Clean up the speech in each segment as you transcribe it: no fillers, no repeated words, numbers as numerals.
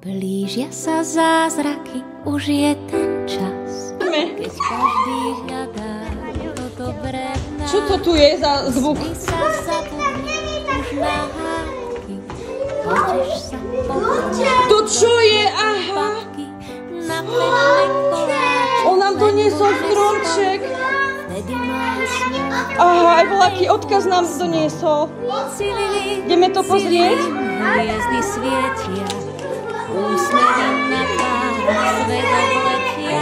Blížia sa zázraky, už je ten čas, keď každý hľadá to dobré v nás. Čo to tu je za zvuk? Sa zabudne už na hádky, poteš sa To čo je? Aha! na pekné koláče. On nám doniesol stromček. Vtedy máš Aha, aj voľaký odkaz nám doniesol. Ideme to pozrieť? hviezdy svietia, úsmevy na tvárach svedok letia.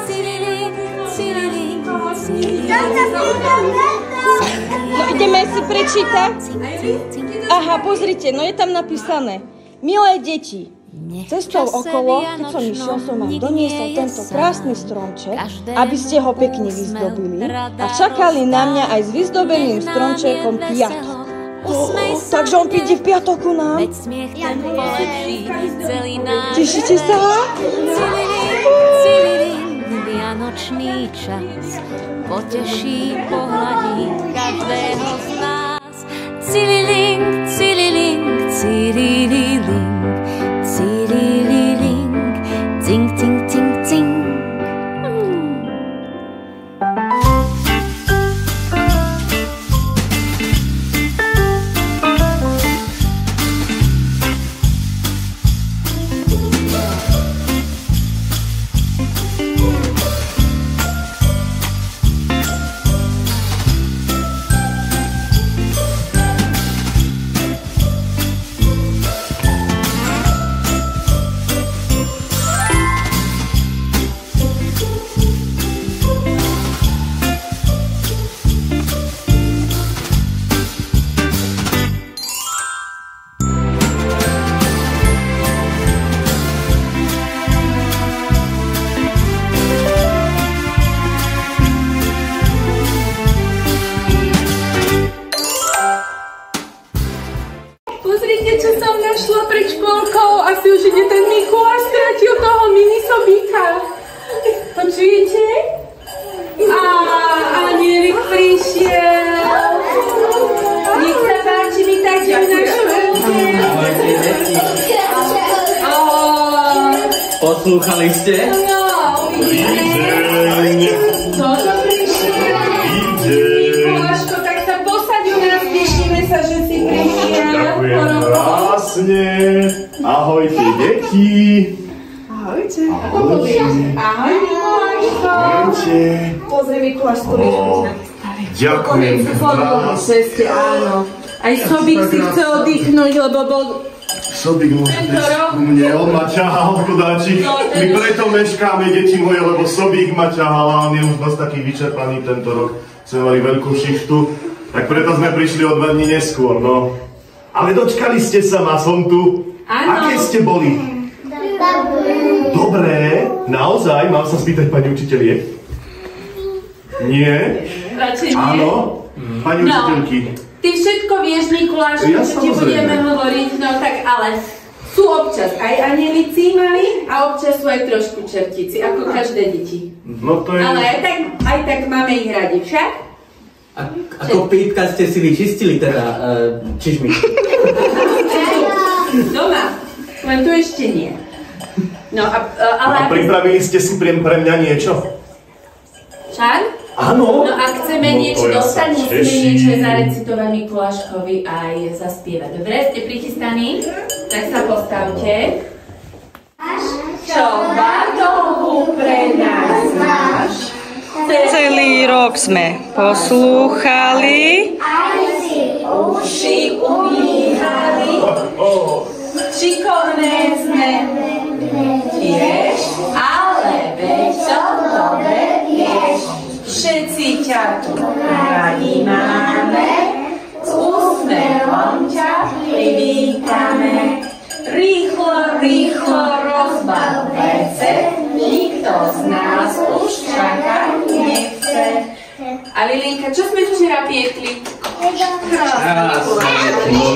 Cililing, cililing, cililing. No ideme si prečítať. Aha, pozrite, no je tam napísané. Milé deti, cestou okolo, keď som išiel, som vám doniesol tento krásny stromček, aby ste ho pekne vyzdobili a čakali na mňa aj s vyzdobeným stromčekom piatok. Takže on príde v piatok ku nám. Veď smiech ten polepší celý náš. Tešíte sa? Cililing, cililing, vianočný čas poteší, pohľadí každého z nás. Cililing, cililing, cilililing, cilililing, cing, cing, cing, cing. Pozrite, čo som našla pred škôlkou. Asi už ide ten Mikuláš, stratil toho minisobíka. Počujete? A Anielik prišiel. Nech sa páči, vítajte v našom úte. Poslúchali ste? No, toto prišiel. Mikuláško, tak sa posaď u nás, tešíme sa, že si prišiel. Ďakujem krásne. Ahojte, deti. Ahojte. Ako poviete? Ahoj, Mikuláško. Ahojte. Pozri, Mikuláš, tu Ďakujem krásne. áno. Aj Sobík si chce oddychnúť, lebo bol... Sobík môže ísť ku mne, on ma ťahal, chudáčik. My preto meškáme, deti moje, lebo Sobík ma ťahal a on je už dosť taký vyčerpaný tento rok. Sme mali veľkú šichtu, tak preto sme prišli o 2 dní neskôr, no. Ale dočkali ste sa ma, som tu. Áno. Aké ste boli? Dobré. Naozaj? Mám sa spýtať pani učitelie? Nie? Radšej nie. Áno? Pani učiteľky. Ty všetko vieš, Mikuláš, Ja čo ti samozrejme. budeme hovoriť, no tak ale sú občas aj anielici mali a občas sú aj trošku čertíci, ako každé deti. No to je... Ale aj tak máme ich radi, však? Ako pítka ste si vyčistili teda čižmy? Doma, len tu ešte nie. No ale... A pripravili ste si pre mňa niečo? Však? Áno. No a chceme No, niečo to ja sa dostať, musíme teším. niečo zarecitovať Mikuláškovi aj zaspievať. Dobre, ste prichystaní? Tak sa postavte. Čo batohu pre nás máš? Celý rok sme poslúchali. Aj si uši umývali. Šikovné sme tiež, ale veď to dobre vieš. Všetci ťa tu radi máme, s úsmevom ťa privítame. Rýchlo, rýchlo rozbal vece, nikto z nás už čakať nechce. A Lilinka, čo sme včera piekli?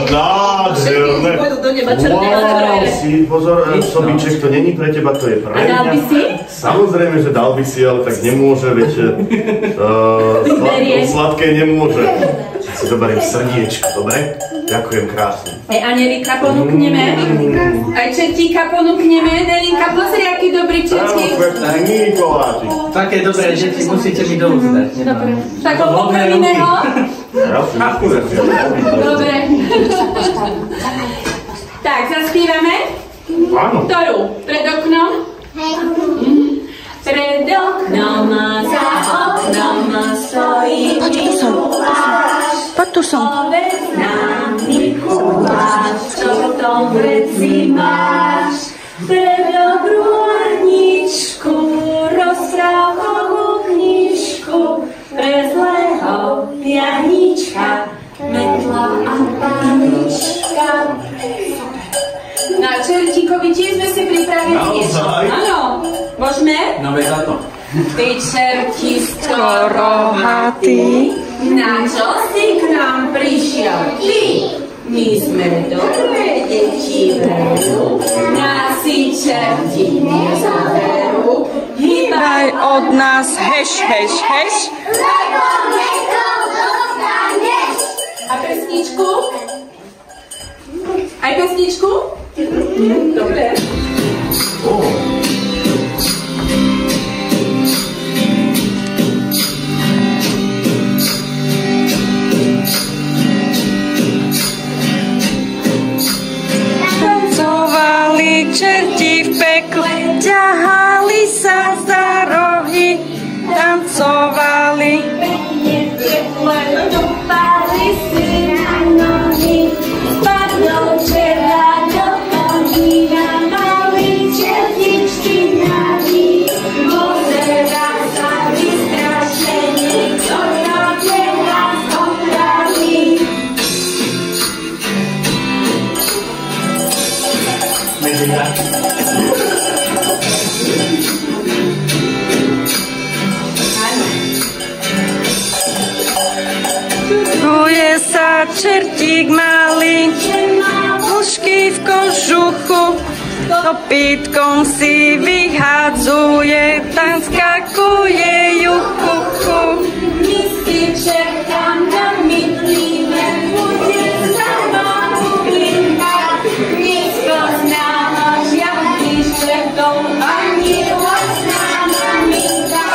Nádherné. Wow, si pozor, Sobíček, to není pre teba, to je pre mňa. A dal by si? Samozrejme, že dal by si, ale tak nemôže, veď sladké nemôže. si zoberiem srdiečko, dobre? Ďakujem krásne. Aj Anelika ponúkneme. Aj čertíka ponúkneme. Nelinka, pozri, aký dobrý čertík. Aj Mikoláčik. Také dobré deti musíte mi dovzdať. Dobre. Tak ho pokrmíme ho. Dobre. Tak, zaspívame. Áno. Ktorú? Pred oknom? Pred oknom za oknom stojí Mikuláš. Poď tu som. Povedz nám, Mikuláš, čo v tom vreci máš. Pre dobrú Aničku rozprávkovú knižku, pre zlého pianička, metla a panička. Na čertíkovi tiež sme si pripravili niečo. Áno, môžeme? No veď za to. Ty čerti skorohatý, na čo si k nám prišiel ty? My sme dobré deti veru, nás si čerti nezaberú. Hýbaj od nás, heš, heš, heš. Lebo mekov dostaneš. A pesničku? Aj pesničku? Dobre. Tancovali čerti v pekle, ťahali sa za rohy, tancovali. Dopali si na nohy, spadol včera do konína, malý čertičky naví. Pozerá sa vystrašený, kto to teraz opraví. Kuje sa čertík malý, ušky v kožuchu, kopítkom si vyhádzuje, tam skakuje juchuchu. My si čertám namydlíme, bude sa vám ublinkať. Nízko z náma žiadny čertov, ani vlastná maminka,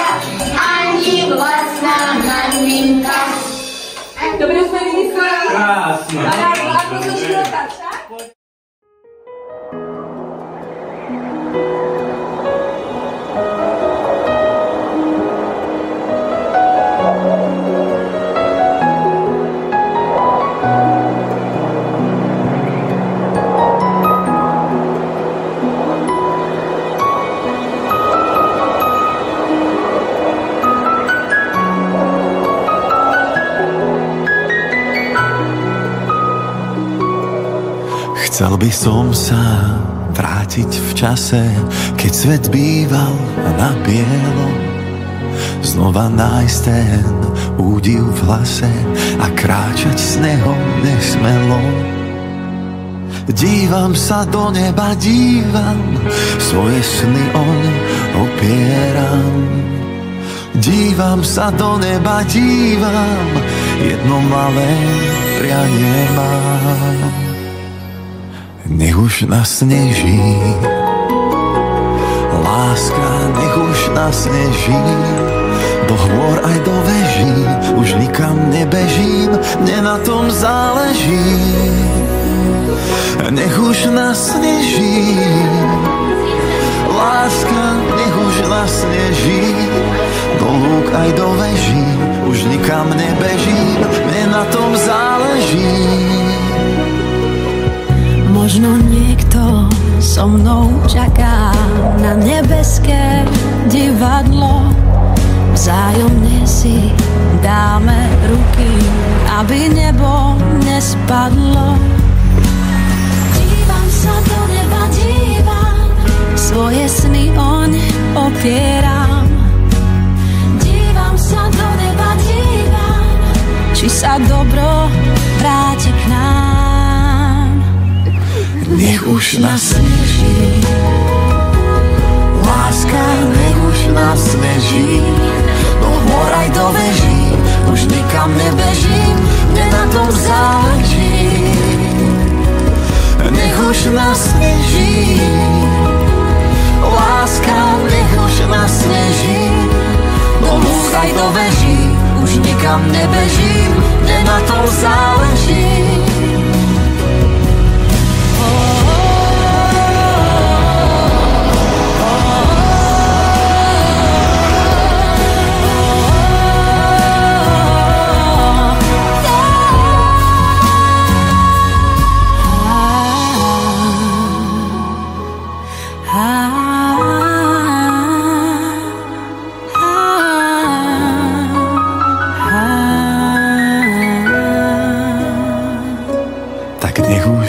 ani vlastná maminka. Dobre sme vymysleli? Krásne. Ako to života, však? Chcel by som sa vrátiť v čase, keď svet býval na bielo. Znova nájsť ten údiv v hlase a kráčať s neho nesmelo. Dívam sa do neba, dívam, svoje sny oň opieram. Dívam sa do neba, dívam, jedno malé prianie mám. Nech už nasneží, láska, nech už nasneží, do hôr aj do veží, už nikam nebežím, mne na tom záleží. Nech už nasneží, láska, nech už nasneží, do lúk aj do veží, už nikam nebežím, mne na tom záleží. Možno niekto so mnou čaká na nebeské divadlo. Vzájomne si dáme ruky, aby nebo nespadlo. Dívam sa do neba, dívam, svoje sny oň opieram. Dívam sa do neba, dívam, či sa dobro vráti k nám. Nech už nasneží, láska, nech už nasneží, do hôr aj do veží, už nikam nebežím, mne na tom záleží. Nech už nasneží, láska, nech už nasneží. Domůchaj do veží, už nikam nebežím, mne na tom záleží.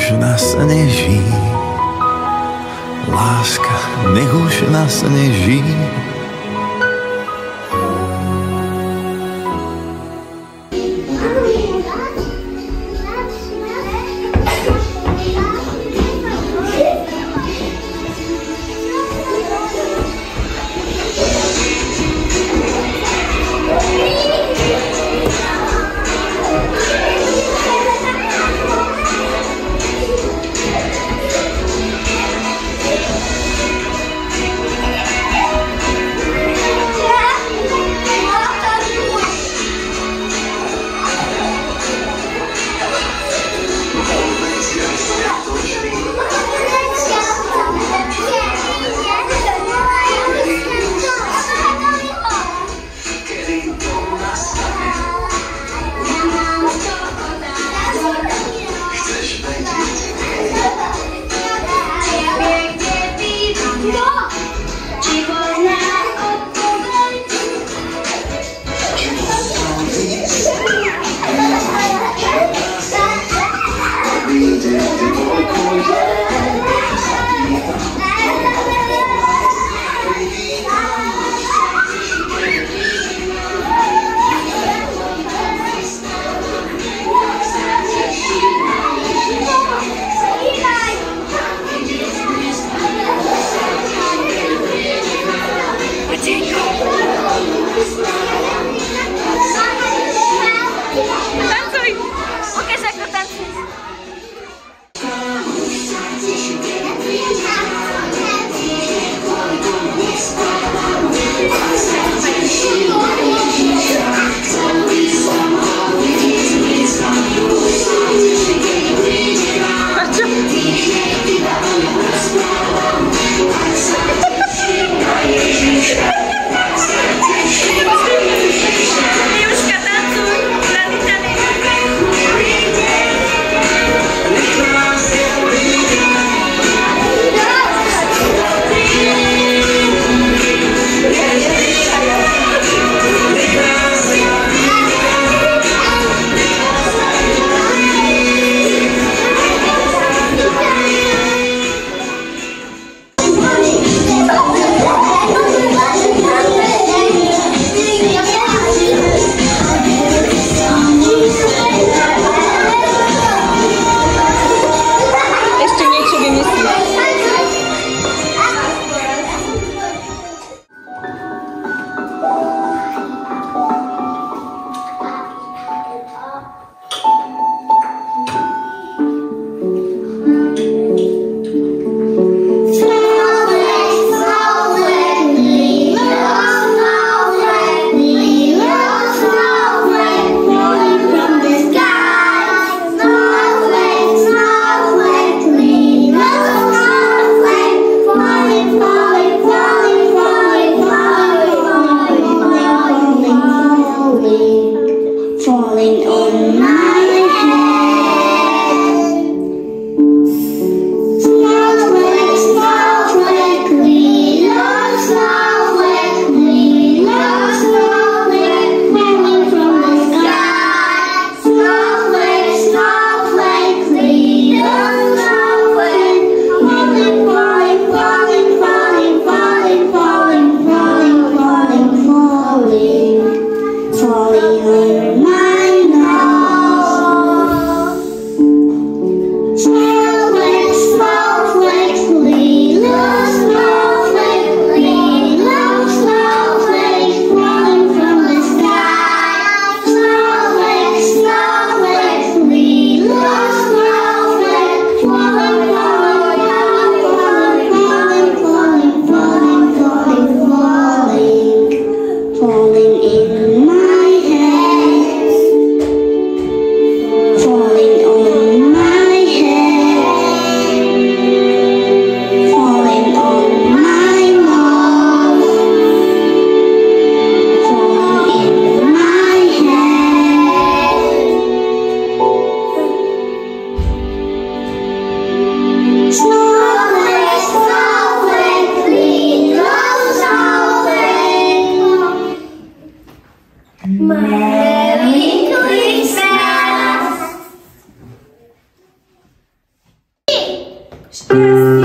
Nasneží, láska, nech už nasneží. Šťastie